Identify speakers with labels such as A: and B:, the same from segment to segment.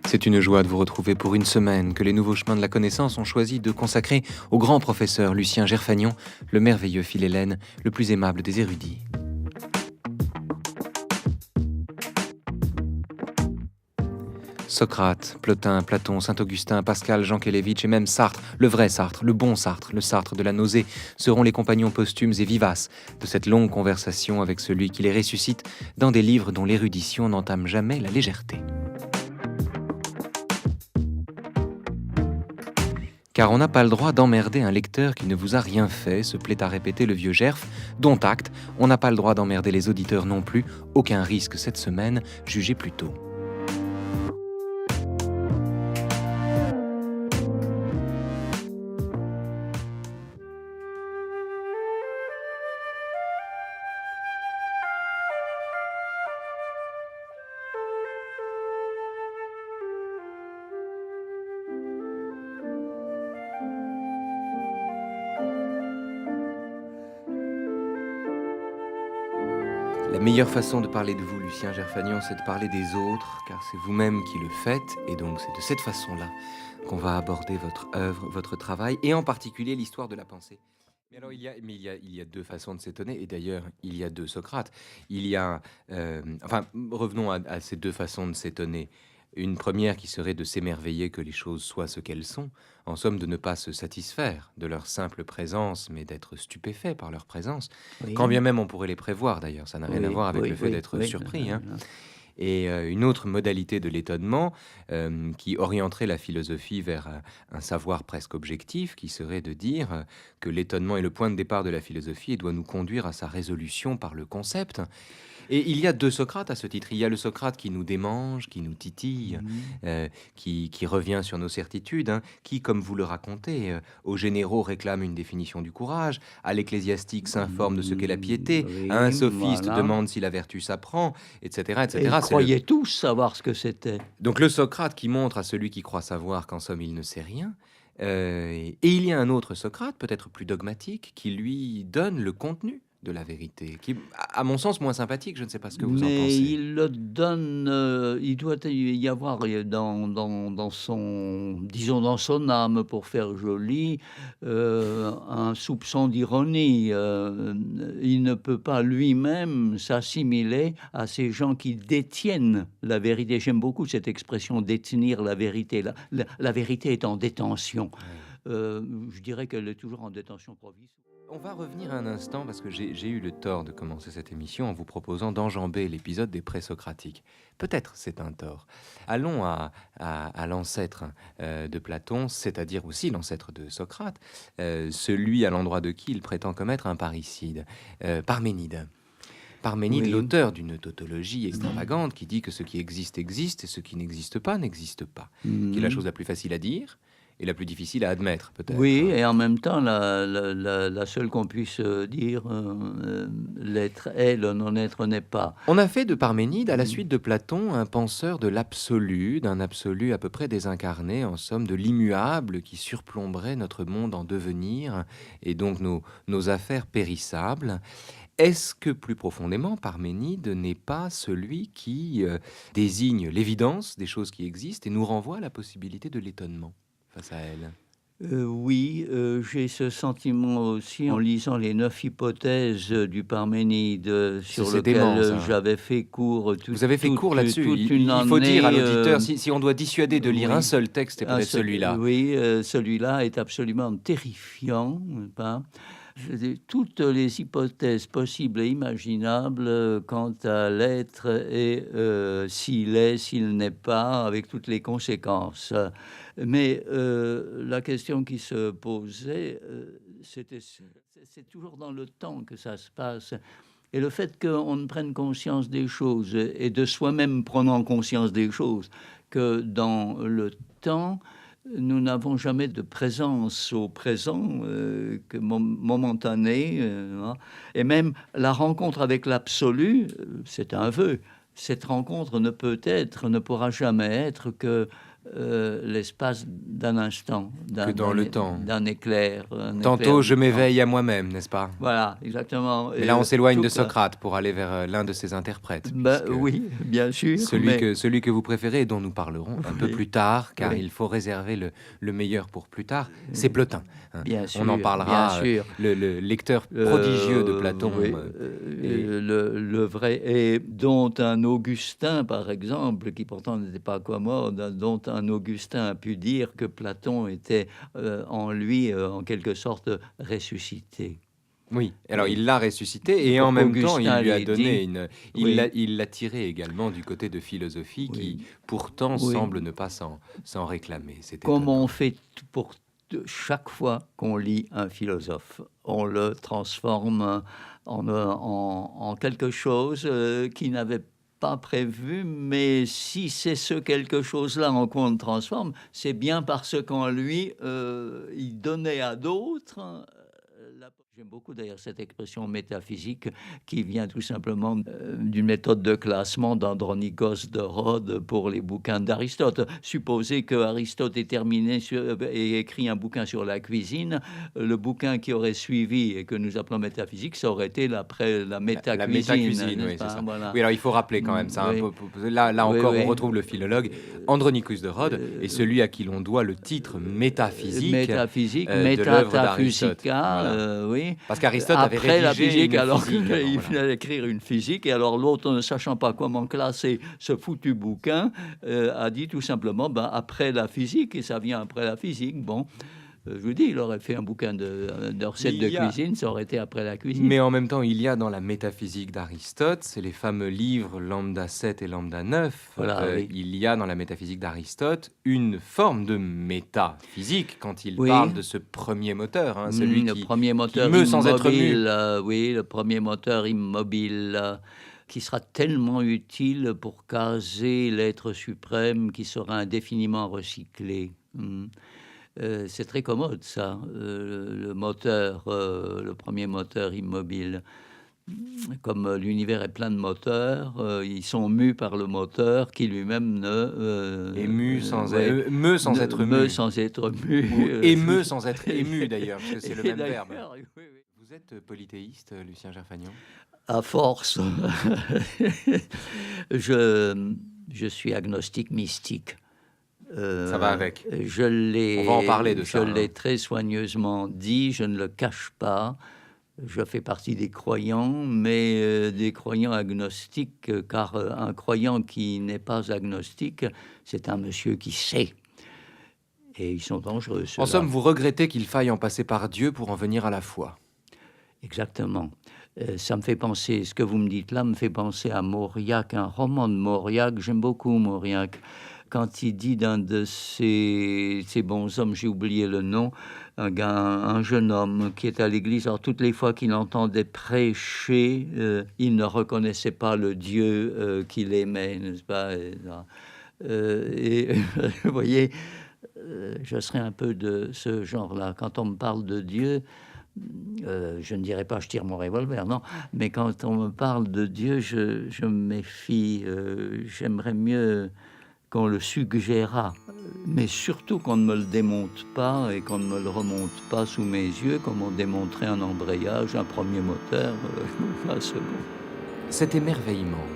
A: C'est une joie de vous retrouver pour une semaine que les nouveaux chemins de la connaissance ont choisi de consacrer au grand professeur Lucien Gerfagnon, le merveilleux Philhellène, le plus aimable des érudits. Socrate, Plotin, Platon, Saint-Augustin, Pascal, Jankélévitch et même Sartre, le vrai Sartre, le bon Sartre, le Sartre de la nausée, seront les compagnons posthumes et vivaces de cette longue conversation avec celui qui les ressuscite dans des livres dont l'érudition n'entame jamais la légèreté. Car on n'a pas le droit d'emmerder un lecteur qui ne vous a rien fait, se plaît à répéter le vieux Gerf, dont acte, on n'a pas le droit d'emmerder les auditeurs non plus, aucun risque cette semaine, jugez plutôt. La meilleure façon de parler de vous, Lucien Gerfagnon, c'est de parler des autres, car c'est vous-même qui le faites, et donc c'est de cette façon-là qu'on va aborder votre œuvre, votre travail, et en particulier l'histoire de la pensée. Mais alors, il y a deux façons de s'étonner, et d'ailleurs, il y a deux Socrates. Revenons à ces deux façons de s'étonner. Une première qui serait de s'émerveiller que les choses soient ce qu'elles sont, en somme de ne pas se satisfaire de leur simple présence, mais d'être stupéfait par leur présence, oui. Quand bien même on pourrait les prévoir d'ailleurs, ça n'a rien à voir avec le fait d'être surpris. Et une autre modalité de l'étonnement qui orienterait la philosophie vers un savoir presque objectif, qui serait de dire que l'étonnement est le point de départ de la philosophie et doit nous conduire à sa résolution par le concept. Et il y a deux Socrates à ce titre. Il y a le Socrate qui nous démange, qui nous titille, qui revient sur nos certitudes, qui, comme vous le racontez, aux généraux réclame une définition du courage, à l'ecclésiastique s'informe de ce qu'est la piété, à un sophiste demande si la vertu s'apprend, etc. etc.
B: Et ils croyaient tous savoir ce que c'était.
A: Donc le Socrate qui montre à celui qui croit savoir qu'en somme il ne sait rien. Et il y a un autre Socrate, peut-être plus dogmatique, qui lui donne le contenu de la vérité, qui, à mon sens, moins sympathique. Je ne sais pas ce que vous en pensez.
B: Mais il le donne, il doit y avoir dans son, disons, dans son âme, pour faire joli, un soupçon d'ironie. Il ne peut pas lui-même s'assimiler à ces gens qui détiennent la vérité. J'aime beaucoup cette expression, détenir la vérité. La vérité est en détention. Je dirais qu'elle est toujours en détention provisoire.
A: On va revenir un instant, parce que j'ai eu le tort de commencer cette émission en vous proposant d'enjamber l'épisode des présocratiques. Peut-être c'est un tort. Allons à l'ancêtre de Platon, c'est-à-dire aussi l'ancêtre de Socrate, celui à l'endroit de qui il prétend commettre un parricide, Parménide. Parménide, oui. L'auteur d'une tautologie extravagante qui dit que ce qui existe existe et ce qui n'existe pas n'existe pas, qui est la chose la plus facile à dire et la plus difficile à admettre, peut-être.
B: Oui, et en même temps, la seule qu'on puisse dire, l'être est, le non-être n'est pas.
A: On a fait de Parménide, à la suite de Platon, un penseur de l'absolu, d'un absolu à peu près désincarné, en somme, de l'immuable qui surplomberait notre monde en devenir, et donc nos affaires périssables. Est-ce que, plus profondément, Parménide n'est pas celui qui désigne l'évidence des choses qui existent et nous renvoie à la possibilité de l'étonnement face à elle?
B: Oui, j'ai ce sentiment aussi en lisant les 9 hypothèses du Parménide sur lequel j'avais fait cours.
A: Vous avez fait cours là-dessus. Il faut dire à l'auditeur, si on doit dissuader de lire un seul texte, c'est peut-être celui-là.
B: Oui, celui-là est absolument terrifiant, pas ? Toutes les hypothèses possibles et imaginables quant à l'être et s'il est, s'il n'est pas, avec toutes les conséquences. Mais la question qui se posait, c'est toujours dans le temps que ça se passe. Et le fait qu'on ne prenne conscience des choses, et de soi-même prenant conscience des choses, que dans le temps, nous n'avons jamais de présence au présent, que momentanée, et même la rencontre avec l'absolu, c'est un vœu. Cette rencontre ne pourra jamais être que l'espace d'un instant,
A: Que dans le temps.
B: d'un éclair.
A: Tantôt, je
B: du temps.
A: m'éveille à moi-même, n'est-ce pas?
B: Voilà, exactement.
A: Mais là, on s'éloigne
B: tout
A: de
B: ça.
A: Socrate pour aller vers l'un de ses interprètes,
B: Ben,
A: puisque
B: oui, bien sûr, mais
A: celui que vous préférez et dont nous parlerons un peu
B: oui,
A: plus tard, car
B: oui,
A: il faut réserver le meilleur pour plus tard, c'est Plotin, hein.
B: bien
A: On en
B: sûr, bien
A: parlera,
B: sûr.
A: le lecteur prodigieux de Platon,
B: Oui,
A: et
B: le vrai, et dont un Augustin, par exemple, qui pourtant n'était pas commode, dont un Augustin a pu dire que Platon était en lui, en quelque sorte, ressuscité.
A: oui, alors
B: Oui.
A: il l'a ressuscité et en
B: Pour
A: même temps, il
B: qu'Augustin
A: lui a
B: lui
A: donné
B: dit,
A: une
B: oui,
A: il l'a tiré également du côté de philosophie qui,
B: oui,
A: pourtant,
B: oui,
A: semble ne pas s'en réclamer. C'est
B: comme
A: étonnant.
B: on fait pour chaque fois qu'on lit un philosophe, on le transforme en quelque chose qui n'avait pas prévu, mais si c'est ce quelque chose-là qu'on le transforme, c'est bien parce qu'en lui, il donnait à d'autres. J'aime beaucoup d'ailleurs cette expression métaphysique qui vient tout simplement d'une méthode de classement d'Andronikos de Rhodes pour les bouquins d'Aristote. Supposez que Aristote ait écrit un bouquin sur la cuisine, le bouquin qui aurait suivi et que nous appelons métaphysique, ça aurait été la
A: La
B: métacuisine,
A: métacuisine,
B: n'est-ce
A: oui, c'est
B: pas?
A: ça.
B: Voilà.
A: Oui, alors il faut rappeler quand même ça, un
B: Oui,
A: peu, là
B: oui,
A: encore, on
B: oui.
A: retrouve le philologue Andronicus de Rhodes et celui à qui l'on doit le titre métaphysique
B: Métaphysique,
A: de l'œuvre d'Aristote.
B: métataphysica,
A: Voilà.
B: oui.
A: Parce qu'Aristote avait
B: Après la
A: rédigé
B: physique,
A: une
B: alors
A: physique avant,
B: qu'il
A: voilà.
B: venait d'écrire une physique, et alors l'autre, ne sachant pas comment classer ce foutu bouquin, a dit tout simplement, ben, après la physique, et ça vient après la physique. Bon, je vous dis, il aurait fait un bouquin de
A: Mais
B: recettes
A: il
B: de
A: y a,
B: cuisine, ça aurait été après la cuisine.
A: mais en même temps, il y a dans la métaphysique d'Aristote, c'est les fameux livres Lambda 7 et Lambda 9,
B: Voilà, oui.
A: il y a dans la métaphysique d'Aristote une forme de métaphysique quand il parle
B: Oui,
A: de ce premier moteur, hein, celui
B: le premier
A: qui
B: moteur
A: meut sans être mu.
B: immobile, oui, le premier moteur immobile qui sera tellement utile pour caser l'être suprême qui sera indéfiniment recyclé. C'est très commode ça, le moteur, le premier moteur immobile. Comme l'univers est plein de moteurs, ils sont mus par le moteur qui lui-même ouais,
A: Meut sans
B: ne
A: être
B: meut
A: mu,
B: sans être mu.
A: ou émeut sans être ému d'ailleurs, parce que c'est le
B: Et
A: même verbe.
B: d'ailleurs, oui, oui.
A: Vous êtes polythéiste, Lucien Gerfagnon?
B: À force, je, je suis agnostique mystique.
A: Ça va avec. On va en parler de
B: Je
A: ça,
B: l'ai
A: hein.
B: très soigneusement dit, je ne le cache pas. Je fais partie des croyants, mais des croyants agnostiques, car un croyant qui n'est pas agnostique, c'est un monsieur qui sait. Et ils sont dangereux,
A: En
B: ceux-là.
A: somme, vous regrettez qu'il faille en passer par Dieu pour en venir à la foi.
B: Exactement. Ça me fait penser, ce que vous me dites là me fait penser à Mauriac, un roman de Mauriac. J'aime beaucoup Mauriac. Quand il dit d'un de ces bons hommes, j'ai oublié le nom, un jeune homme qui est à l'église, alors toutes les fois qu'il entendait prêcher, il ne reconnaissait pas le Dieu qu'il aimait, n'est-ce pas? Et vous voyez, je serais un peu de ce genre-là. Quand on me parle de Dieu, je ne dirais pas je tire mon revolver, non, mais quand on me parle de Dieu, je me méfie. J'aimerais mieux qu'on le suggérât, mais surtout qu'on ne me le démonte pas et qu'on ne me le remonte pas sous mes yeux, comme on démontrait un embrayage, un premier moteur, un second.
A: Cet émerveillement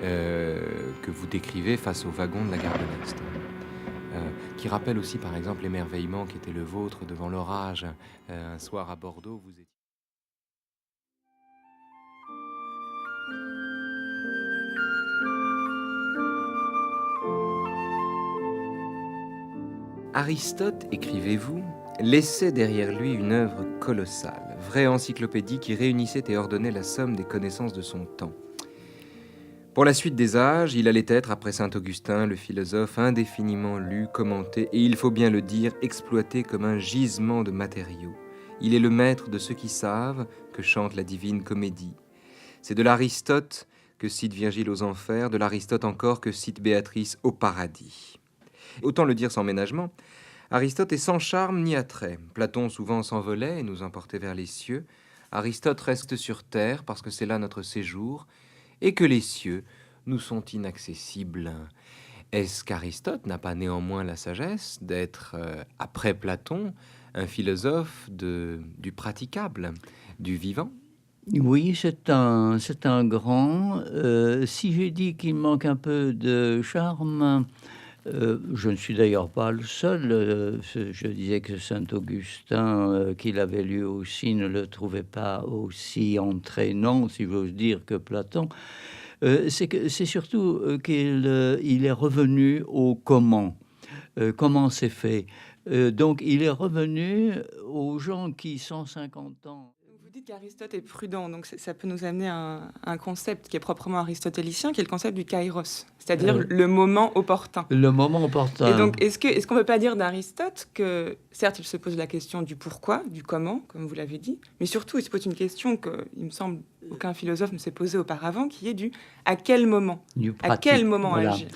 A: que vous décrivez face au wagon de la gare de l'Est, qui rappelle aussi par exemple l'émerveillement qui était le vôtre devant l'orage un soir à Bordeaux, vous étiez... Aristote, écrivez-vous, laissait derrière lui une œuvre colossale, vraie encyclopédie qui réunissait et ordonnait la somme des connaissances de son temps. Pour la suite des âges, il allait être, après saint Augustin, le philosophe, indéfiniment lu, commenté, et il faut bien le dire, exploité comme un gisement de matériaux. Il est le maître de ceux qui savent, que chante la divine comédie. C'est de l'Aristote que cite Virgile aux Enfers, de l'Aristote encore que cite Béatrice au Paradis. Autant le dire sans ménagement, Aristote est sans charme ni attrait. Platon souvent s'envolait et nous emportait vers les cieux. Aristote reste sur terre parce que c'est là notre séjour et que les cieux nous sont inaccessibles. Est-ce qu'Aristote n'a pas néanmoins la sagesse d'être, après Platon, un philosophe du praticable, du vivant?
B: Oui, c'est un grand. Si j'ai dit qu'il manque un peu de charme, je ne suis d'ailleurs pas le seul. Je disais que Saint Augustin, qu'il avait lu aussi, ne le trouvait pas aussi entraînant, si j'ose dire, que Platon. C'est surtout il est revenu au comment. Comment c'est fait. Donc il est revenu aux gens qui, 150 ans.
C: Vous dites qu'Aristote est prudent, donc ça peut nous amener à un concept qui est proprement aristotélicien, qui est le concept du kairos, c'est-à-dire le moment opportun.
B: Le moment
C: Et
B: opportun.
C: donc, est-ce qu'on ne peut pas dire d'Aristote que, certes, il se pose la question du pourquoi, du comment, comme vous l'avez dit, mais surtout, il se pose une question que, il me semble, aucun philosophe ne s'est posée auparavant, qui est du à quel moment,
B: Du
C: à
B: pratique,
C: quel moment
B: voilà.
C: agir.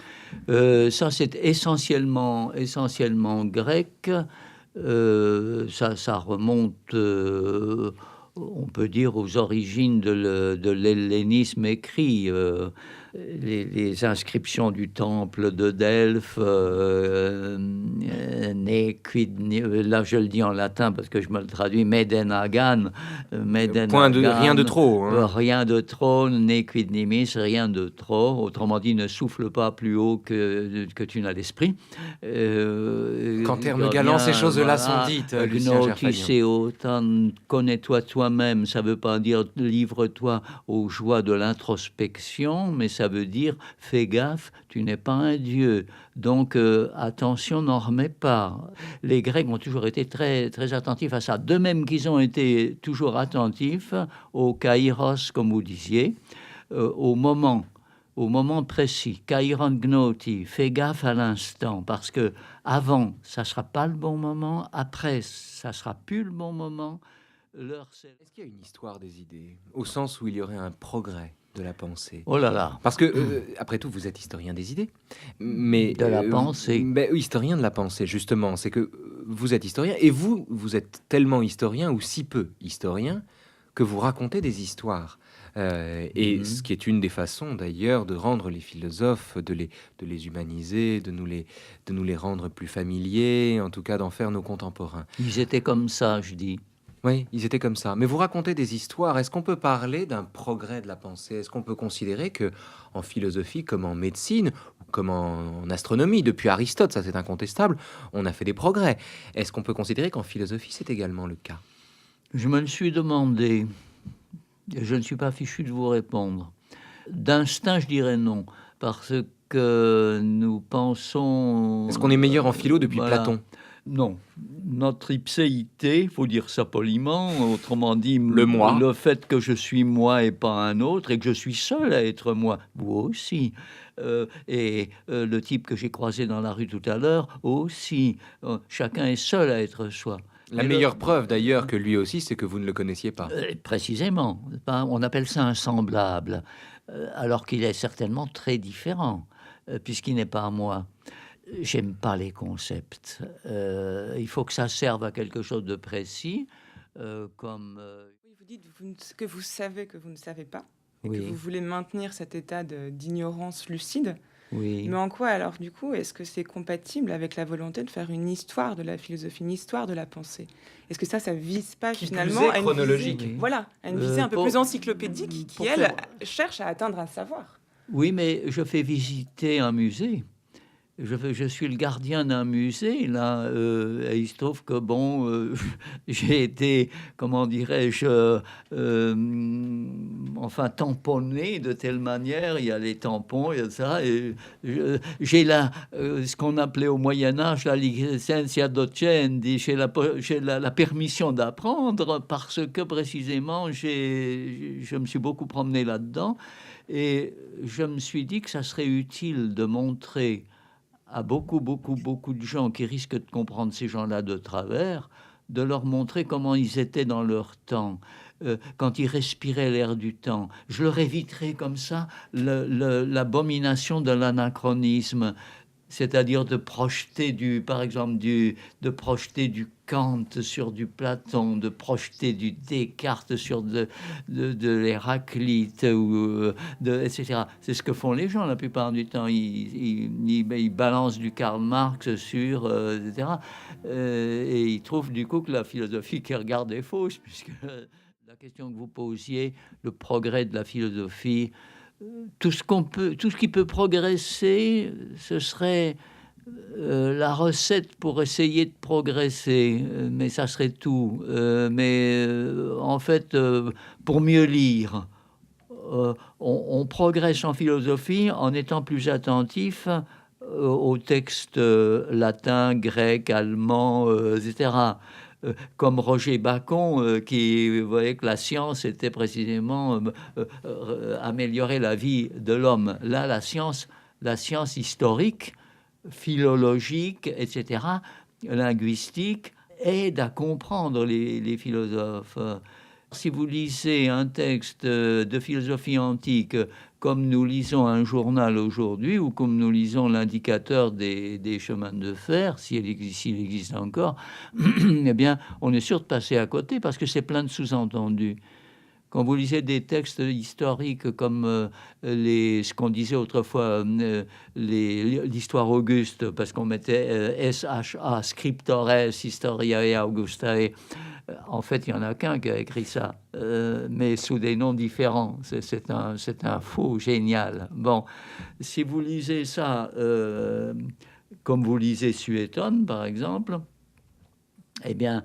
B: Ça, c'est essentiellement grec. Ça remonte, on peut dire, aux origines de l'hellénisme écrit. Les inscriptions du temple de Delphes, là je le dis en latin parce que je me le traduis, Medenagan,
A: Rien de trop. Hein.
B: rien de trop, ne quid nimis, rien de trop, autrement dit, ne souffle pas plus haut que tu n'as l'esprit.
A: Qu'en termes galants, ces choses-là sont dites, Lucien Gerfagnon.
B: Autant connais-toi toi-même, ça ne veut pas dire livre-toi aux joies de l'introspection, mais ça veut dire fais gaffe, tu n'es pas un dieu. Donc attention, n'en remets pas. Les Grecs ont toujours été très, très attentifs à ça, de même qu'ils ont été toujours attentifs au kairos, comme vous disiez, au moment précis, kairon gnoti, fais gaffe à l'instant, parce que avant, ça sera pas le bon moment, après, ça sera plus le bon moment.
A: Est-ce qu'il y a une histoire des idées, au sens où il y aurait un progrès de la pensée?
B: Oh là là.
A: Parce que, après tout, vous êtes historien des idées, mais
B: De la pensée.
A: Historien de la pensée, justement, c'est que vous êtes historien, et vous êtes tellement historien, ou si peu historien, que vous racontez des histoires. Et ce qui est une des façons, d'ailleurs, de rendre les philosophes, de les humaniser, de nous les rendre plus familiers, en tout cas d'en faire nos contemporains.
B: Ils étaient comme ça, je dis.
A: Oui, ils étaient comme ça. Mais vous racontez des histoires. Est-ce qu'on peut parler d'un progrès de la pensée? Est-ce qu'on peut considérer que, en philosophie comme en médecine, ou comme en astronomie, depuis Aristote, ça c'est incontestable, on a fait des progrès. Est-ce qu'on peut considérer qu'en philosophie c'est également le cas?
B: Je me le suis demandé. Je ne suis pas fichu de vous répondre. D'instinct, je dirais non, parce que nous pensons...
A: Est-ce qu'on est meilleur en philo depuis Platon?
B: Non. Notre ipséité, il faut dire ça poliment, autrement dit,
A: moi.
B: Le fait que je suis moi et pas un autre, et que je suis seul à être moi, vous aussi. Le type que j'ai croisé dans la rue tout à l'heure, aussi. Chacun est seul à être soi.
A: La meilleure preuve d'ailleurs que lui aussi, c'est que vous ne le connaissiez pas.
B: Précisément. On appelle ça un semblable, alors qu'il est certainement très différent, puisqu'il n'est pas moi. J'aime pas les concepts. Il faut que ça serve à quelque chose de précis, comme...
C: Oui, vous dites que vous savez que vous ne savez pas, et
B: Oui.
C: que vous voulez maintenir cet état d'ignorance lucide.
B: Oui.
C: Mais en quoi, alors, du coup, est-ce que c'est compatible avec la volonté de faire une histoire de la philosophie, une histoire de la pensée? Est-ce que ça vise pas finalement à une
A: chronologique.
C: visée, voilà, à une visée un peu plus encyclopédique qui, elle,
B: faire...
C: cherche à atteindre un savoir?
B: Oui, mais je fais visiter un musée. Je suis le gardien d'un musée, là, et il se trouve que, j'ai été, comment dirais-je, tamponné de telle manière, il y a les tampons, il y a ça, et j'ai ce qu'on appelait au Moyen-Âge la licentia docendi, j'ai la permission d'apprendre, parce que, précisément, je me suis beaucoup promené là-dedans, et je me suis dit que ça serait utile de montrer à beaucoup de gens qui risquent de comprendre ces gens-là de travers, de leur montrer comment ils étaient dans leur temps, quand ils respiraient l'air du temps. Je leur éviterai comme ça l'abomination de l'anachronisme. c'est-à-dire de projeter par exemple, de projeter du Kant sur du Platon, de projeter du Descartes sur de l'Héraclite, etc. C'est ce que font les gens la plupart du temps. Ils balancent du Karl Marx sur, etc. Et ils trouvent du coup que la philosophie qu'ils regardent est fausse, puisque la question que vous posiez, le progrès de la philosophie, tout ce qui peut progresser, ce serait la recette pour essayer de progresser, mais ça serait tout. En fait, pour mieux lire, on progresse en philosophie en étant plus attentif aux textes latins, grecs, allemands, etc. Comme Roger Bacon, qui voyait que la science était précisément améliorer la vie de l'homme. Là, la science historique, philologique, etc., linguistique, aide à comprendre les philosophes. Si vous lisez un texte de philosophie antique comme nous lisons un journal aujourd'hui ou comme nous lisons l'indicateur des chemins de fer, s'il existe encore, eh bien, on est sûr de passer à côté parce que c'est plein de sous-entendus. Quand vous lisez des textes historiques comme ce qu'on disait autrefois, l'histoire auguste, parce qu'on mettait SHA, Scriptores, Historiae Augustae, en fait, il n'y en a qu'un qui a écrit ça, mais sous des noms différents. C'est un faux génial. Bon, si vous lisez ça, comme vous lisez Suétone, par exemple, eh bien,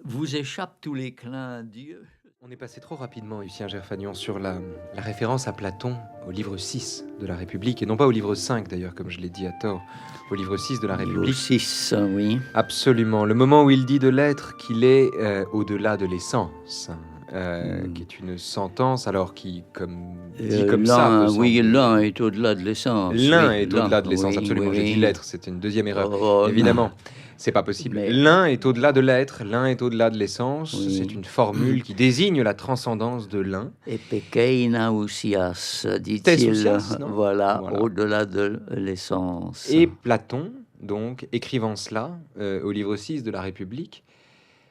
B: vous échappent tous les clins d'yeux.
A: On est passé trop rapidement, Lucien Gerfagnon, sur la référence à Platon, au livre 6 de la République, et non pas au livre 5 d'ailleurs, comme je l'ai dit à tort, au livre 6 de la République.
B: Livre 6, oui.
A: Absolument. Le moment où il dit de l'être qu'il est au-delà de l'essence, qui est une sentence, alors qui, comme dit comme ça...
B: Oui, l'un est au-delà de l'essence.
A: L'un
B: oui,
A: est au-delà de l'essence,
B: oui,
A: absolument.
B: Oui,
A: J'ai dit l'être, c'est une deuxième erreur.
B: Oh,
A: Évidemment. C'est pas possible.
B: Mais-
A: L'un est au-delà de l'être, l'un est au-delà de l'essence.
B: Oui.
A: C'est une formule qui désigne la transcendance de l'un.
B: Epekeina ousias, dit-il.
A: Tes ousias, non
B: Voilà,
A: Voilà.
B: au-delà de l'essence.
A: Et Platon, donc, écrivant cela au livre 6 de la République,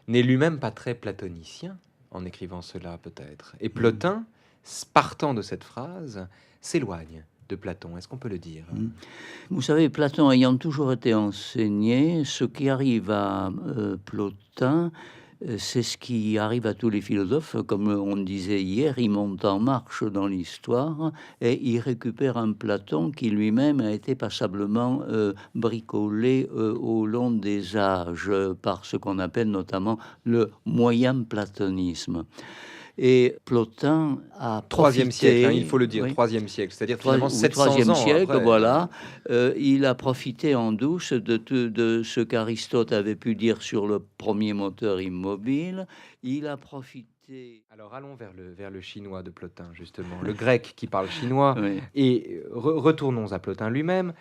A: n'est lui-même pas très platonicien en écrivant cela, peut-être. Et Plotin, partant de cette phrase, s'éloigne de Platon. Est-ce qu'on peut le dire?
B: Vous savez, Platon ayant toujours été enseigné, ce qui arrive à Plotin, c'est ce qui arrive à tous les philosophes. Comme on disait hier, il monte en marche dans l'histoire et il récupère un Platon qui lui-même a été passablement bricolé au long des âges par ce qu'on appelle notamment le moyen platonisme. Et Plotin a
A: Troisième
B: profité,
A: siècle, hein, il faut le dire,
B: oui,
A: troisième siècle, c'est-à-dire finalement 700
B: troisième
A: ans
B: siècle,
A: après.
B: voilà. Il a profité en douce de ce qu'Aristote avait pu dire sur le premier moteur immobile. Il a profité...
A: Alors allons vers le chinois de Plotin, justement, le grec qui parle chinois,
B: Oui.
A: et retournons à Plotin lui-même,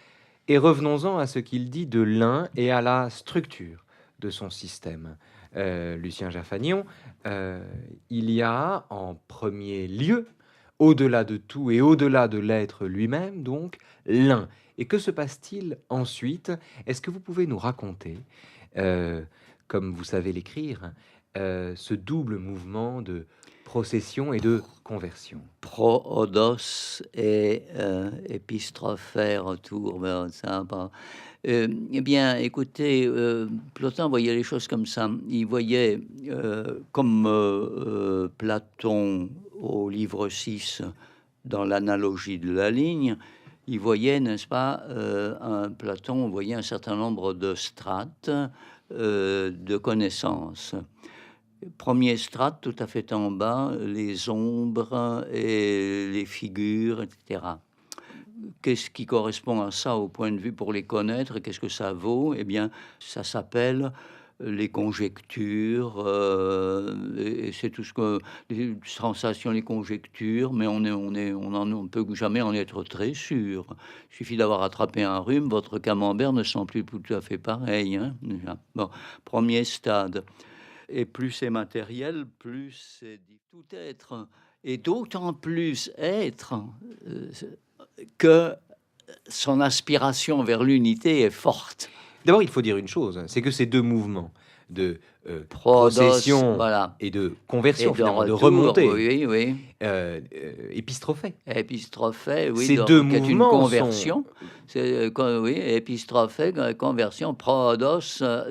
A: et revenons-en à ce qu'il dit de l'un et à la structure de son système. Lucien Gerfagnon, il y a en premier lieu, au-delà de tout et au-delà de l'être lui-même, donc, l'un. Et que se passe-t-il ensuite? Est-ce que vous pouvez nous raconter, comme vous savez l'écrire, ce double mouvement de procession et de conversion?
B: Pro-odos et épistrophère autour. Ben, ça, eh bien, écoutez, Plotin voyait les choses comme ça. Il voyait, comme Platon au livre 6, dans l'analogie de la ligne, il voyait, n'est-ce pas, Platon voyait un certain nombre de strates de connaissances. Premier strate, tout à fait en bas, les ombres et les figures, etc. Qu'est-ce qui correspond à ça au point de vue pour les connaître? Qu'est-ce que ça vaut? Eh bien, ça s'appelle les conjectures, et c'est tout ce que les sensations, les conjectures, mais on ne peut jamais en être très sûr. Il suffit d'avoir attrapé un rhume, votre camembert ne sent plus tout à fait pareil, hein, déjà. Bon, premier stade. Et plus c'est matériel, plus c'est tout être. Et d'autant plus être que son aspiration vers l'unité est forte.
A: D'abord, il faut dire une chose, c'est que ces deux mouvements de
B: Prodos,
A: procession
B: voilà.
A: et de conversion,
B: Et
A: finalement, de
B: retour,
A: remontée,
B: oui.
A: épistrophée.
B: Épistrophée, oui,
A: Ces deux
B: qui est une
A: mouvements
B: conversion. Oui, épistrophée, conversion, prodos, ça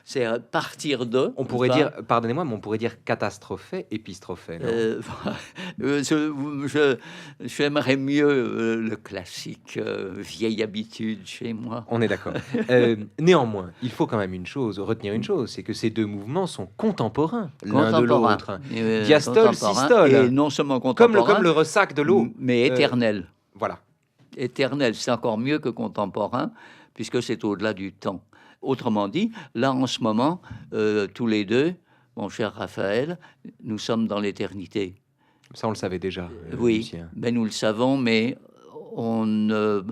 B: c'est partir de.
A: On pourrait dire, pardonnez-moi, mais on pourrait dire catastrophée, épistrophée, non?
B: J'aimerais mieux le classique, vieille habitude chez moi.
A: On est d'accord. Néanmoins, il faut quand même retenir une chose, c'est que ces deux mouvements sont contemporains l'un de l'autre. Diastole, systole.
B: Et non seulement contemporain,
A: comme le ressac de l'eau.
B: Mais éternel.
A: Voilà.
B: Éternel, c'est encore mieux que contemporain, puisque c'est au-delà du temps. Autrement dit, là en ce moment, tous les deux, mon cher Raphaël, nous sommes dans l'éternité.
A: Ça, on le savait déjà.
B: Oui,
A: Lucien.
B: Ben, nous le savons, mais on ne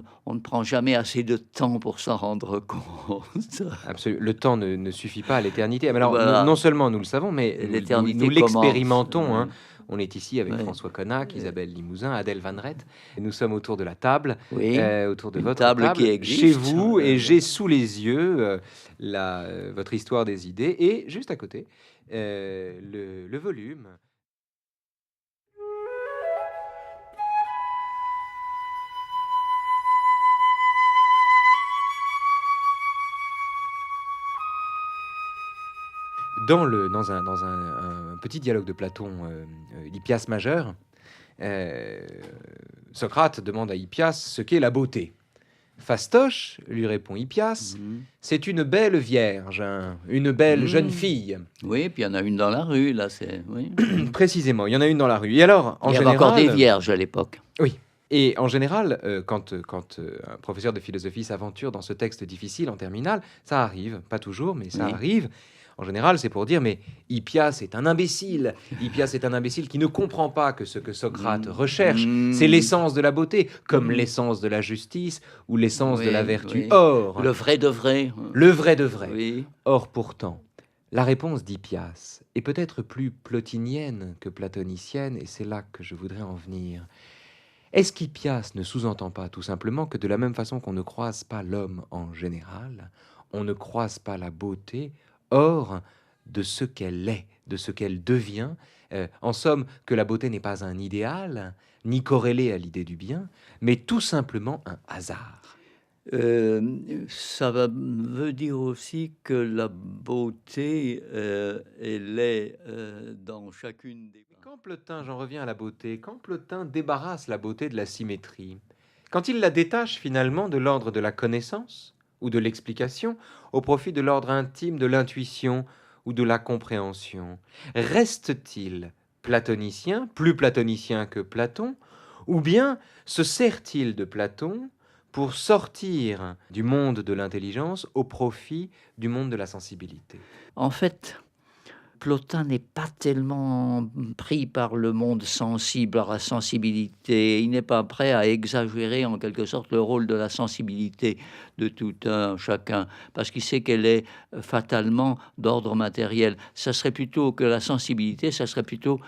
B: prend jamais assez de temps pour s'en rendre compte.
A: Absolument. Le temps ne suffit pas à l'éternité. Alors,
B: Voilà.
A: non seulement nous le savons, mais
B: L'éternité
A: nous l'expérimentons.
B: commence.
A: Hein. On est ici avec François Connac, Isabelle Limousin, Adèle Van Rett. Et nous sommes autour de la table,
B: Oui,
A: autour de
B: une
A: votre
B: table qui existe.
A: chez vous, et j'ai sous les yeux votre histoire des idées, et juste à côté, le volume. Dans un petit dialogue de Platon, l'Hippias majeur, Socrate demande à Hippias ce qu'est la beauté. Fastoche, lui répond Hippias, c'est une belle vierge, une belle jeune fille.
B: Oui, puis il y en a une dans la rue, là, oui.
A: Précisément, il y en a une dans la rue. Et alors,
B: il y avait encore des vierges à l'époque.
A: Oui. Et en général, quand un professeur de philosophie s'aventure dans ce texte difficile en terminale, ça arrive, pas toujours, mais ça arrive. En général, c'est pour dire, mais Hippias est un imbécile. Hippias est un imbécile qui ne comprend pas que ce que Socrate recherche, c'est l'essence de la beauté, comme l'essence de la justice ou l'essence de la vertu. Or,
B: le vrai de vrai.
A: Le vrai de vrai.
B: Oui.
A: Or, pourtant, la réponse d'Hippias est peut-être plus plotinienne que platonicienne, et c'est là que je voudrais en venir. Est-ce qu'Hippias ne sous-entend pas tout simplement que de la même façon qu'on ne croise pas l'homme en général, on ne croise pas la beauté hors de ce qu'elle est, de ce qu'elle devient, en somme que la beauté n'est pas un idéal, ni corrélé à l'idée du bien, mais tout simplement un hasard?
B: Ça veut dire aussi que la beauté, elle est dans chacune des...
A: Quand Plotin, j'en reviens à la beauté, quand Plotin débarrasse la beauté de la symétrie, quand il la détache finalement de l'ordre de la connaissance ou de l'explication au profit de l'ordre intime de l'intuition ou de la compréhension, reste-t-il platonicien, plus platonicien que Platon, ou bien se sert-il de Platon pour sortir du monde de l'intelligence au profit du monde de la sensibilité?
B: En fait, Plotin n'est pas tellement pris par le monde sensible, par la sensibilité. Il n'est pas prêt à exagérer en quelque sorte le rôle de la sensibilité de tout un chacun, parce qu'il sait qu'elle est fatalement d'ordre matériel. Ça serait plutôt que la sensibilité, ça serait plutôt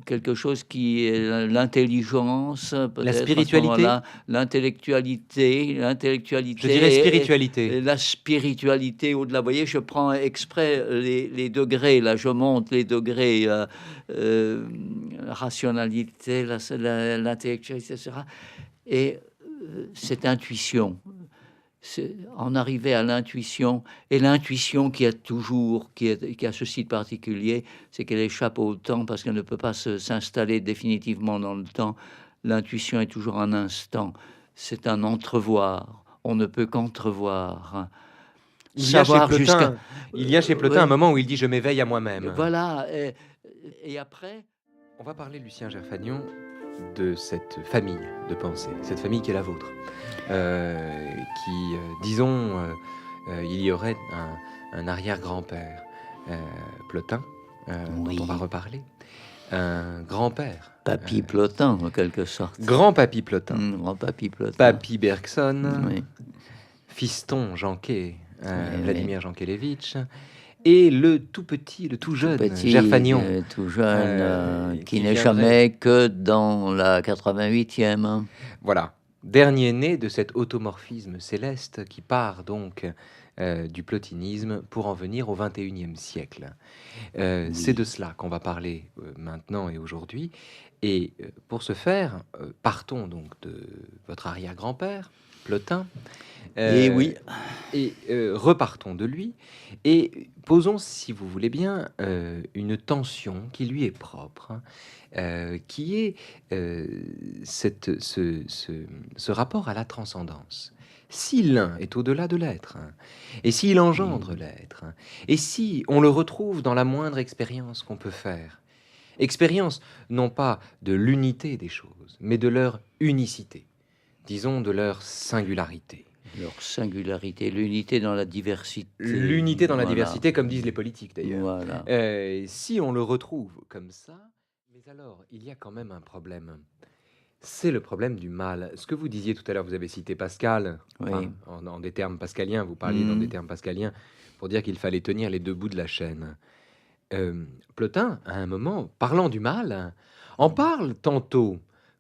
B: quelque chose qui est l'intelligence,
A: la spiritualité,
B: l'intellectualité.
A: Je dirais spiritualité.
B: La spiritualité au-delà. Vous voyez, je prends exprès les degrés, là, je monte les degrés, la rationalité, l'intellectualité, etc. Et cette intuition, en arriver à l'intuition, et l'intuition qui a ceci de particulier, c'est qu'elle échappe au temps parce qu'elle ne peut pas s'installer définitivement dans le temps. L'intuition est toujours un instant, c'est un entrevoir, on ne peut qu'entrevoir.
A: Il y a chez Plotin un moment où il dit « je m'éveille à moi-même ».
B: Voilà, et après...
A: On va parler, Lucien Gerfagnon, de cette famille de pensée, cette famille qui est la vôtre, qui, disons, il y aurait un arrière-grand-père, Plotin, dont on va reparler, un grand-père.
B: Papy Plotin, en quelque sorte.
A: Grand-papy Plotin.
B: Grand-papy Plotin.
A: Papy Bergson, fiston Janquet, Vladimir Jankélévitch, et le tout petit, le tout jeune Gerfagnon.
B: Tout jeune, qui n'est jamais que dans la 88e.
A: Voilà. dernier né de cet automorphisme céleste qui part donc du plotinisme pour en venir au XXIe siècle. C'est de
B: Oui.
A: cela qu'on va parler maintenant et aujourd'hui. Et pour ce faire, partons donc de votre arrière-grand-père, Plotin,
B: Et
A: euh,
B: oui,
A: et repartons de lui et posons, si vous voulez bien, une tension qui lui est propre, hein, qui est ce rapport à la transcendance. Si l'un est au-delà de l'être, hein, et s'il engendre
B: oui,
A: l'être, hein, et si on le retrouve dans la moindre expérience qu'on peut faire, expérience non pas de l'unité des choses, mais de leur unicité, disons de leur singularité.
B: leur singularité, l'unité dans la diversité,
A: L'unité dans la
B: voilà,
A: diversité, comme disent les politiques d'ailleurs.
B: voilà.
A: Si on le retrouve comme ça, mais alors il y a quand même un problème. C'est le problème du mal. Ce que vous disiez tout à l'heure, vous avez cité Pascal,
B: Oui.
A: enfin en des termes pascaliens, vous parliez dans des
B: Mhm.
A: termes pascaliens pour dire qu'il fallait tenir les deux bouts de la chaîne. Plotin, à un moment, parlant du mal, en parle tantôt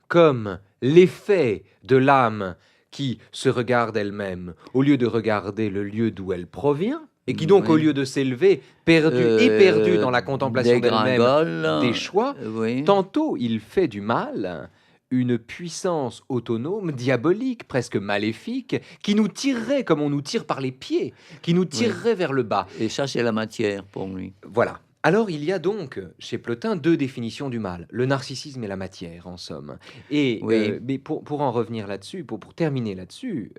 A: comme l'effet de l'âme qui se regarde elle-même, au lieu de regarder le lieu d'où elle provient, et qui donc, au
B: Oui.
A: lieu de s'élever, perdue dans la contemplation d'elle-même,
B: Dégringole,
A: déchoit,
B: oui,
A: tantôt il fait du mal une puissance autonome, diabolique, presque maléfique, qui nous tirerait comme on nous tire par les pieds, qui nous
B: oui.
A: tirerait vers le bas.
B: Et ça, c'est la matière pour lui.
A: Voilà. Alors il y a donc chez Plotin deux définitions du mal, le narcissisme et la matière en somme. Et
B: Oui.
A: mais pour en revenir là-dessus, pour terminer là-dessus,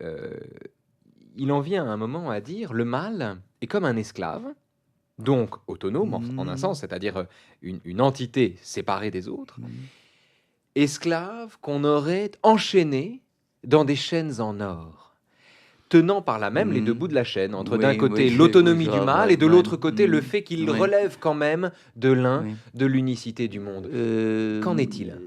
A: il en vient à un moment à dire le mal est comme un esclave, donc autonome en un
B: Mhm.
A: sens, c'est-à-dire une entité séparée des autres,
B: Mhm.
A: esclave qu'on aurait enchaîné dans des chaînes en or, tenant par là même les deux bouts
B: Mhm.
A: de la chaîne, entre d'un
B: Oui, oui,
A: côté
B: oui,
A: l'autonomie du
B: ça,
A: mal
B: ouais,
A: et de
B: ouais.
A: l'autre côté le
B: Mhm.
A: fait qu'il
B: Oui,
A: relève quand même de l'un,
B: oui.
A: de l'unicité du monde.
B: Euh,
A: Qu'en est-il?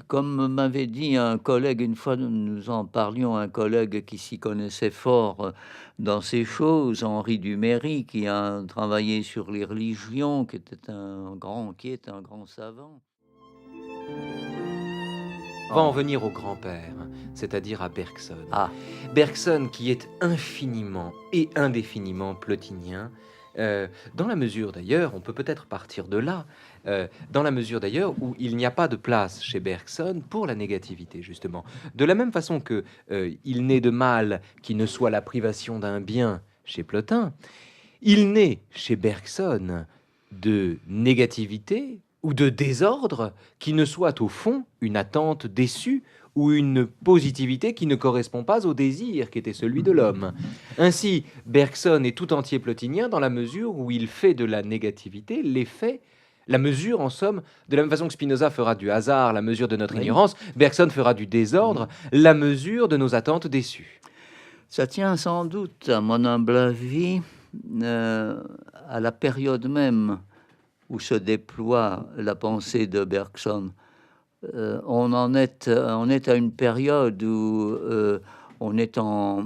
B: Comme m'avait dit un collègue, une fois nous en parlions, un collègue qui s'y connaissait fort dans ces choses, Henri Duméry, qui a travaillé sur les religions, qui est un grand savant.
A: On va en venir au grand-père, c'est-à-dire à Bergson.
B: Ah,
A: Bergson qui est infiniment et indéfiniment plotinien, dans la mesure d'ailleurs, on peut peut-être partir de là, dans la mesure d'ailleurs où il n'y a pas de place chez Bergson pour la négativité, justement. De la même façon que il n'est de mal qui ne soit la privation d'un bien chez Plotin, il n'est chez Bergson de négativité ou de désordre qui ne soit au fond une attente déçue ou une positivité qui ne correspond pas au désir qui était celui de l'homme. Ainsi, Bergson est tout entier plotinien dans la mesure où il fait de la négativité l'effet, la mesure en somme, de la même façon que Spinoza fera du hasard la mesure de notre
B: oui.
A: ignorance, Bergson fera du désordre la mesure de nos attentes déçues.
B: Ça tient sans doute, à mon humble avis, à la période même où se déploie la pensée de Bergson. On est à une période où on est en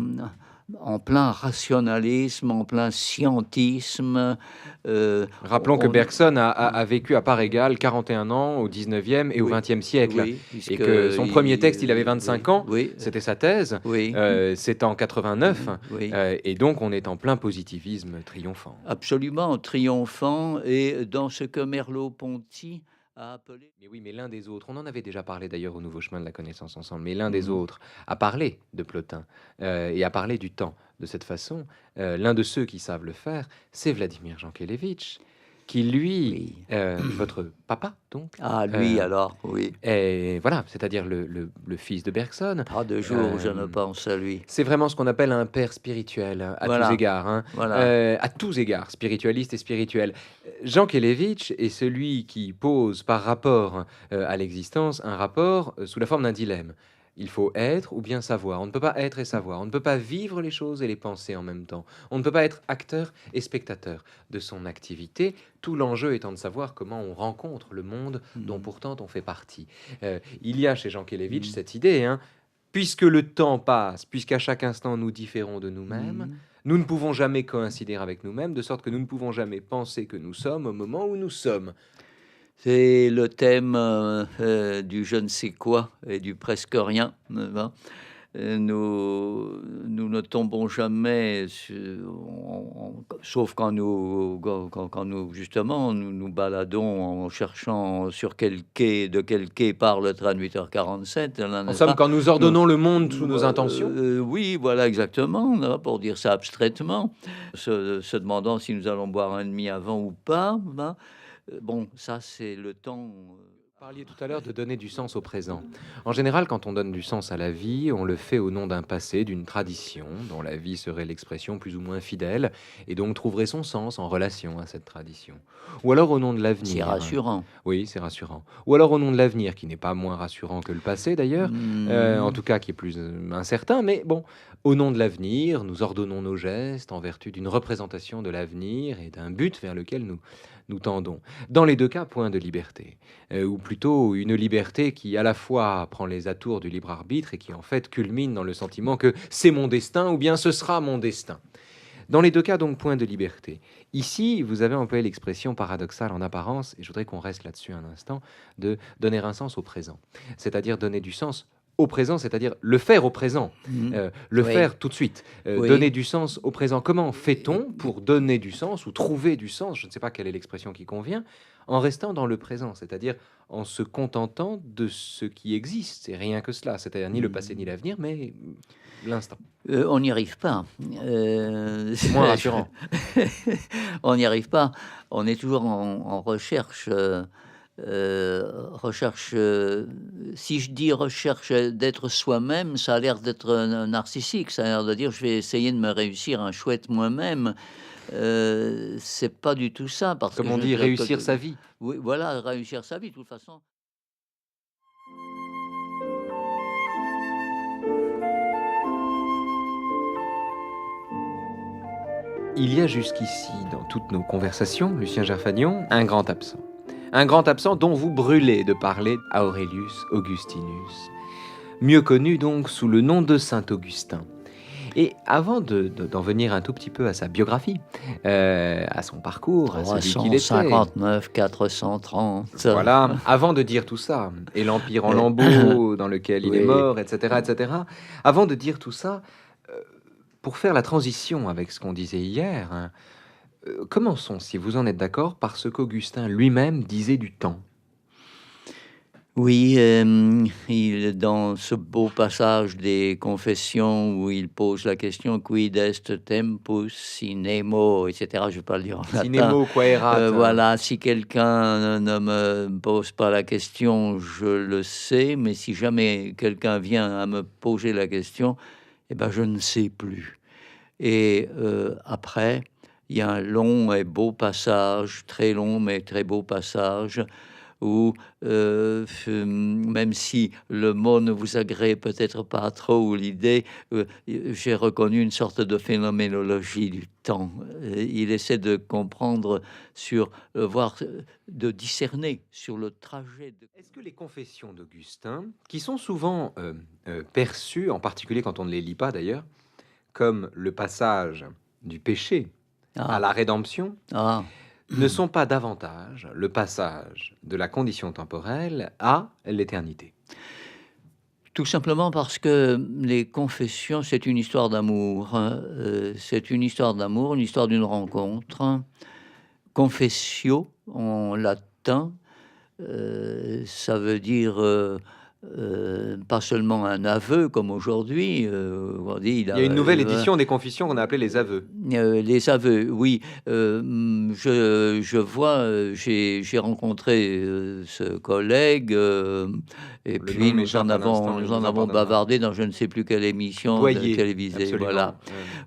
B: plein rationalisme, en plein scientisme.
A: Rappelons que
B: On,
A: Bergson a vécu à part égale 41 ans au 19e et au
B: oui,
A: 20e siècle,
B: oui,
A: et
B: puisque
A: que son premier texte, il avait 25
B: oui,
A: ans,
B: oui,
A: c'était sa thèse,
B: oui,
A: c'est en 89,
B: oui.
A: et donc on est en plein positivisme triomphant.
B: Absolument triomphant, et dans ce que Merleau-Ponty a appelé.
A: Mais oui, mais l'un des autres, on en avait déjà parlé d'ailleurs au Nouveau Chemin de la Connaissance ensemble, mais l'un des
B: Mhm.
A: autres a parlé de Plotin et a parlé du temps de cette façon. L'un de ceux qui savent le faire, c'est Vladimir Jankélévitch, qui lui,
B: Oui.
A: votre papa donc,
B: Ah, lui
A: euh,
B: alors, oui.
A: et voilà, c'est-à-dire le fils de Bergson.
B: Pas de jour où je ne
A: Euh,
B: pense à lui.
A: c'est vraiment ce qu'on appelle un père spirituel, à tous
B: Voilà,
A: égards, hein,
B: voilà.
A: à tous égards, spiritualiste et spirituel. Jean Kelevitch est celui qui pose par rapport à l'existence un rapport sous la forme d'un dilemme. Il faut être ou bien savoir. On ne peut pas être et savoir. On ne peut pas vivre les choses et les penser en même temps. On ne peut pas être acteur et spectateur de son activité. Tout l'enjeu étant de savoir comment on rencontre le monde dont
B: Mhm.
A: pourtant on fait partie. Il y a chez Jean Kelevitch
B: Mhm.
A: cette idée, hein, puisque le temps passe, puisqu'à chaque instant nous différons de nous-mêmes,
B: Mhm.
A: nous ne pouvons jamais coïncider avec nous-mêmes, de sorte que nous ne pouvons jamais penser que nous sommes au moment où nous sommes.
B: C'est le thème du je ne sais quoi et du presque rien. Hein. nous ne tombons jamais, sauf quand nous justement nous baladons en cherchant sur quel quai, de quel quai parle le train de 8h47. Là,
A: En
B: n'est-ce
A: somme,
B: pas?
A: quand nous ordonnons le monde sous nos intentions.
B: Oui, voilà, exactement, là, pour dire ça abstraitement, se demandant si nous allons boire un demi avant ou pas. Ben, bon, ça, c'est le temps.
A: Vous parliez tout à l'heure de donner du sens au présent. En général, quand on donne du sens à la vie, on le fait au nom d'un passé, d'une tradition, dont la vie serait l'expression plus ou moins fidèle, et donc trouverait son sens en relation à cette tradition. Ou alors au nom de
B: C'est
A: l'avenir.
B: rassurant.
A: Oui, c'est rassurant. Ou alors au nom de l'avenir, qui n'est pas moins rassurant que le passé d'ailleurs, en tout cas qui est plus incertain, mais bon, au nom de l'avenir, nous ordonnons nos gestes en vertu d'une représentation de l'avenir et d'un but vers lequel nous tendons. Dans les deux cas, point de liberté. Ou plutôt une liberté qui à la fois prend les atours du libre arbitre et qui en fait culmine dans le sentiment que c'est mon destin ou bien ce sera mon destin. Dans les deux cas, donc, point de liberté. Ici, vous avez employé l'expression paradoxale en apparence, et je voudrais qu'on reste là-dessus un instant, de donner un sens au présent. C'est-à-dire donner du sens au présent, c'est-à-dire le faire au présent, le
B: Oui.
A: faire tout de suite,
B: Oui.
A: donner du sens au présent. Comment fait-on pour donner du sens ou trouver du sens, je ne sais pas quelle est l'expression qui convient, en restant dans le présent, c'est-à-dire en se contentant de ce qui existe, c'est rien que cela, c'est-à-dire ni le passé ni l'avenir, mais l'instant.
B: On n'y arrive pas.
A: C'est moins rassurant.
B: On n'y arrive pas. On est toujours en recherche. Si je dis recherche d'être soi-même, ça a l'air d'être narcissique. Ça a l'air de dire je vais essayer de me réussir un chouette moi-même. C'est pas du tout ça. Parce
A: Comme
B: que
A: on
B: je-
A: dit,
B: que-
A: réussir sa vie.
B: Oui, voilà, réussir sa vie, de toute façon.
A: Il y a jusqu'ici, dans toutes nos conversations, Lucien Gerfagnon, un grand absent. Un grand absent dont vous brûlez de parler à Aurelius Augustinus, mieux connu donc sous le nom de Saint Augustin. Et avant d'en venir un tout petit peu à sa biographie, à son parcours, à celui qu'il était,
B: 359, 430.
A: voilà, avant de dire tout ça, et l'Empire en lambeaux dans lequel il est
B: Oui.
A: mort, etc., avant de dire tout ça, pour faire la transition avec ce qu'on disait hier, hein, commençons, si vous en êtes d'accord, par ce qu'Augustin lui-même disait du temps.
B: Oui, dans ce beau passage des Confessions où il pose la question quid est tempus sinemo, etc. Je ne vais pas le dire en latin.
A: Sinemo quaerat.
B: Voilà, si quelqu'un ne me pose pas la question, je le sais, mais si jamais quelqu'un vient à me poser la question, eh ben, je ne sais plus. Et après, il y a un long et beau passage, très long mais très beau passage, où même si le mot ne vous agrée peut-être pas trop, ou l'idée, j'ai reconnu une sorte de phénoménologie du temps. Il essaie de comprendre de discerner sur le trajet.
A: Est-ce que les confessions d'Augustin, qui sont souvent perçues, en particulier quand on ne les lit pas d'ailleurs, comme le passage du péché à la rédemption, ne sont pas davantage le passage de la condition temporelle à l'éternité?
B: Tout simplement parce que les confessions, c'est une histoire d'amour. C'est une histoire d'amour, une histoire d'une rencontre. Confessio, en latin, ça veut dire pas seulement un aveu comme aujourd'hui.
A: Il y a une nouvelle édition des confessions qu'on a appelée les aveux.
B: Les aveux, oui. Je vois, j'ai rencontré ce collègue, et
A: Le
B: puis
A: nom
B: nous
A: m'échappe
B: en
A: à l'instant,
B: avons,
A: il
B: nous en
A: nous en
B: avons
A: pardonnera.
B: bavardé dans je ne sais plus quelle émission
A: Boyer,
B: télévisée.
A: absolument.
B: Voilà.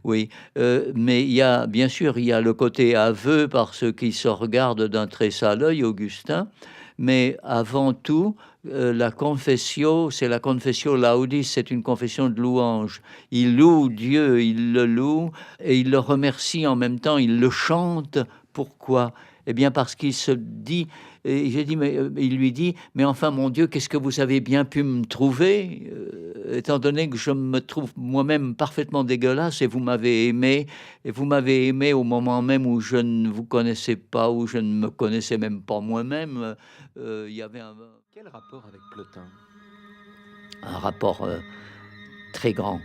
B: Oui, mais il y a, bien sûr, il y a le côté aveu par ceux qui se regardent d'un très sale œil, Augustin, mais avant tout, la confessio, c'est la confessio laudis, c'est une confession de louange. Il loue Dieu, il le loue, et il le remercie en même temps, il le chante. Pourquoi? Eh bien parce qu'il se dit, et j'ai dit, mais il lui dit, mais enfin mon Dieu, qu'est-ce que vous avez bien pu me trouver, étant donné que je me trouve moi-même parfaitement dégueulasse, et vous m'avez aimé au moment même où je ne vous connaissais pas, où je ne me connaissais même pas moi-même. Il y avait
A: Quel rapport avec Plotin?
B: un rapport très grand,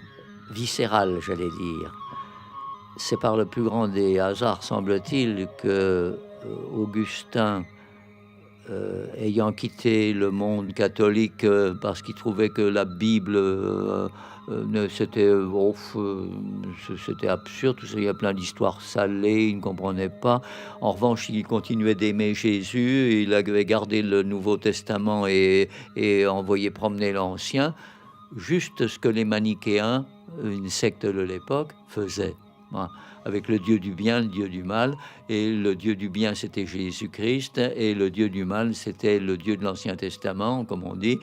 B: viscéral, j'allais dire. C'est par le plus grand des hasards, semble-t-il, que Augustin, ayant quitté le monde catholique parce qu'il trouvait que la Bible c'était absurde, tout ça, il y a plein d'histoires salées, il ne comprenait pas. En revanche, il continuait d'aimer Jésus, il avait gardé le Nouveau Testament et envoyé promener l'Ancien, juste ce que les manichéens, une secte de l'époque, faisaient. Voilà. Avec le Dieu du bien, le Dieu du mal, et le Dieu du bien c'était Jésus-Christ, et le Dieu du mal c'était le Dieu de l'Ancien Testament, comme on dit,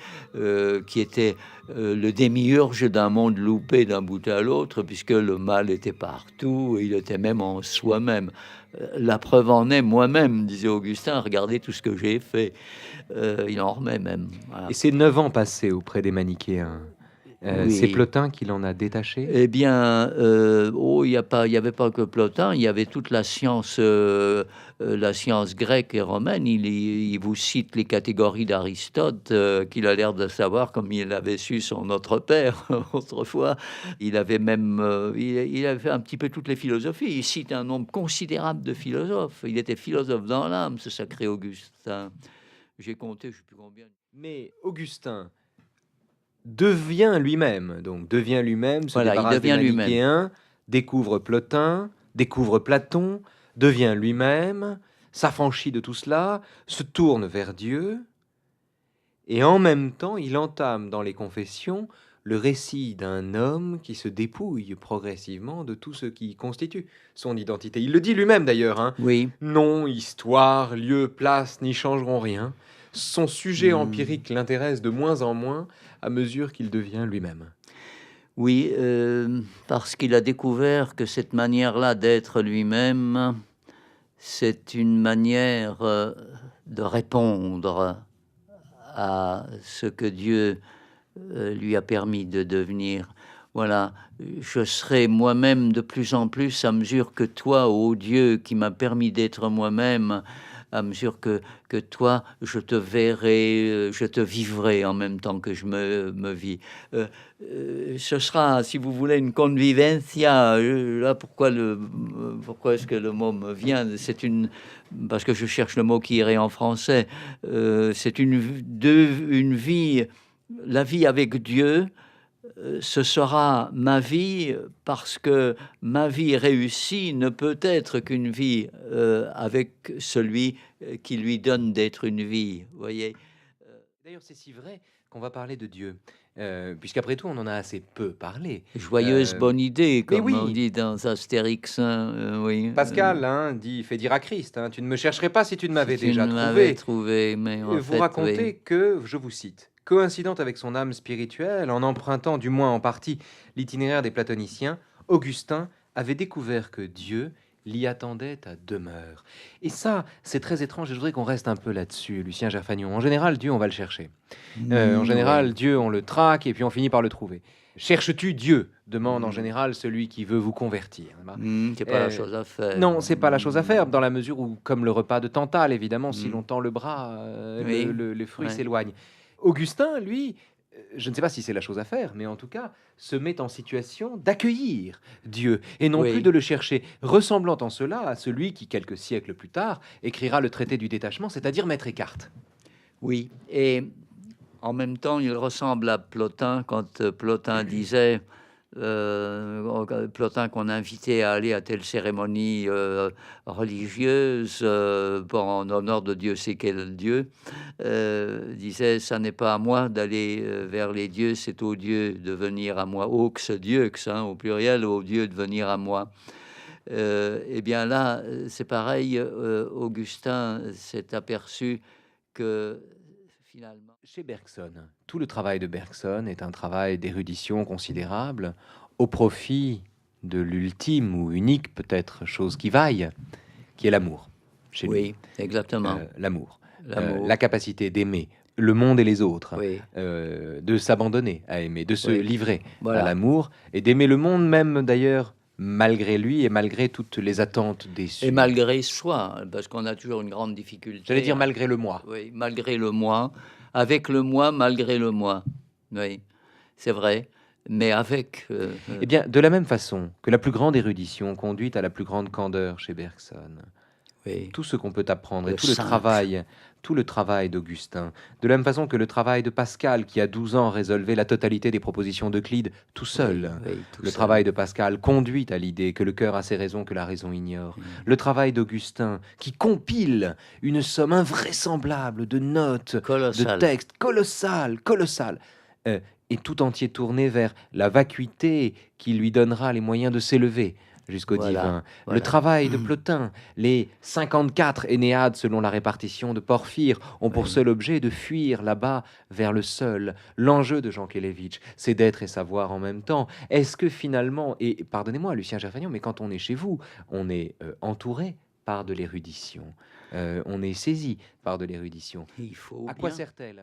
B: qui était le démiurge d'un monde loupé d'un bout à l'autre, puisque le mal était partout, il était même en soi-même. La preuve en est moi-même, disait Augustin, regardez tout ce que j'ai fait. Il en remet même. Voilà.
A: Et ces 9 ans passés auprès des manichéens,
B: Oui.
A: c'est Plotin qui l'en a détaché?
B: Eh bien, il y avait pas que Plotin, il y avait toute la science grecque et romaine. Il vous cite les catégories d'Aristote, qu'il a l'air de savoir comme il avait su son autre père autrefois. Il avait même, il avait fait un petit peu toutes les philosophies. Il cite un nombre considérable de philosophes. Il était philosophe dans l'âme, ce sacré Augustin. J'ai compté, je ne sais plus combien.
A: Mais Augustin devient lui-même, se
B: Voilà, il
A: débarrasse des
B: devient lui-même.
A: manichéens, découvre Plotin, découvre Platon, devient lui-même, s'affranchit de tout cela, se tourne vers Dieu, et en même temps, il entame dans les confessions le récit d'un homme qui se dépouille progressivement de tout ce qui constitue son identité. Il le dit lui-même d'ailleurs, hein.
B: Oui.
A: Nom, histoire, lieu, place n'y changeront rien. Son sujet empirique l'intéresse de moins en moins à mesure qu'il devient lui-même.
B: Oui, parce qu'il a découvert que cette manière-là d'être lui-même, c'est une manière de répondre à ce que Dieu lui a permis de devenir. Voilà, je serai moi-même de plus en plus à mesure que toi, ô Dieu, qui m'a permis d'être moi-même, à mesure que toi, je te verrai, je te vivrai en même temps que je me vis. Ce sera, si vous voulez, une convivencia. Là, pourquoi est-ce que le mot me vient? Parce que je cherche le mot qui irait en français. C'est une vie, la vie avec Dieu. Ce sera ma vie parce que ma vie réussie ne peut être qu'une vie avec celui qui lui donne d'être une vie, vous voyez.
A: D'ailleurs, c'est si vrai qu'on va parler de Dieu, puisqu'après tout, on en a assez peu parlé.
B: Joyeuse bonne idée,
A: mais
B: comme
A: oui.
B: on dit dans Astérix, oui.
A: Pascal dit, fait dire à Christ, tu ne me chercherais pas si tu ne m'avais
B: Si tu
A: déjà
B: ne m'avais
A: trouvé.
B: trouvé, mais en
A: Vous
B: fait,
A: racontez
B: oui.
A: que, je vous cite, coïncidente avec son âme spirituelle, en empruntant du moins en partie l'itinéraire des platoniciens, Augustin avait découvert que Dieu l'y attendait à demeure. Et ça, c'est très étrange, et je voudrais qu'on reste un peu là-dessus, Lucien Gerfagnon. En général, Dieu, on va le chercher. En général,
B: Oui.
A: Dieu, on le traque, et puis on finit par le trouver. Cherches-tu Dieu? Demande en général celui qui veut vous convertir.
B: C'est pas la chose à faire.
A: Non, c'est pas la chose à faire, dans la mesure où, comme le repas de Tantale, évidemment, si l'on tend le bras,
B: Oui.
A: le fruit
B: Ouais.
A: s'éloigne. Augustin, lui, je ne sais pas si c'est la chose à faire, mais en tout cas, se met en situation d'accueillir Dieu, et non
B: Oui.
A: plus de le chercher, ressemblant en cela à celui qui, quelques siècles plus tard, écrira le traité du détachement, c'est-à-dire Maître Eckhart.
B: Oui, et en même temps, il ressemble à Plotin quand Plotin disait, Plotin qu'on invitait à aller à telle cérémonie religieuse en honneur de Dieu, c'est quel Dieu, disait, ça n'est pas à moi d'aller vers les dieux, c'est au Dieu de venir à moi, aux Dieu, au pluriel, au Dieu de venir à moi. Eh bien là, c'est pareil, Augustin s'est aperçu que finalement...
A: Chez Bergson, tout le travail de Bergson est un travail d'érudition considérable au profit de l'ultime ou unique peut-être chose qui vaille, qui est l'amour. Chez lui.
B: Oui, exactement.
A: L'amour.
B: L'amour.
A: La capacité d'aimer le monde et les autres,
B: Oui.
A: de s'abandonner à aimer, de se
B: Oui.
A: livrer
B: Voilà.
A: à l'amour et d'aimer le monde même d'ailleurs malgré lui et malgré toutes les attentes déçues.
B: Et malgré soi, parce qu'on a toujours une grande difficulté.
A: J'allais dire malgré le moi.
B: Oui, malgré le moi, avec le moi, malgré le moi. Oui, c'est vrai. mais avec...
A: Eh bien, de la même façon que la plus grande érudition conduit à la plus grande candeur chez Bergson,
B: oui,
A: tout ce qu'on peut apprendre et
B: Le
A: tout le
B: simple.
A: travail d'Augustin, de la même façon que le travail de Pascal, qui à 12 ans résolvait la totalité des propositions d'Euclide tout seul.
B: Tout
A: Le
B: seul.
A: travail de Pascal conduit à l'idée que le cœur a ses raisons que la raison ignore. Le travail d'Augustin, qui compile une somme invraisemblable de notes, de
B: Colossal.
A: textes, colossal, et tout entier tourné vers la vacuité qui lui donnera les moyens de s'élever jusqu'au
B: Voilà,
A: divin.
B: voilà.
A: Le travail de Plotin, les 54 Énéades selon la répartition de Porphyre, ont pour
B: Oui.
A: seul objet de fuir là-bas vers le seul. L'enjeu de Jankélévitch, c'est d'être et savoir en même temps. Est-ce que finalement, et pardonnez-moi Lucien Gerfagnon, mais quand on est chez vous, on est entouré par de l'érudition, on est saisi par de l'érudition.
B: Il faut
A: À quoi
B: bien.
A: sert-elle ?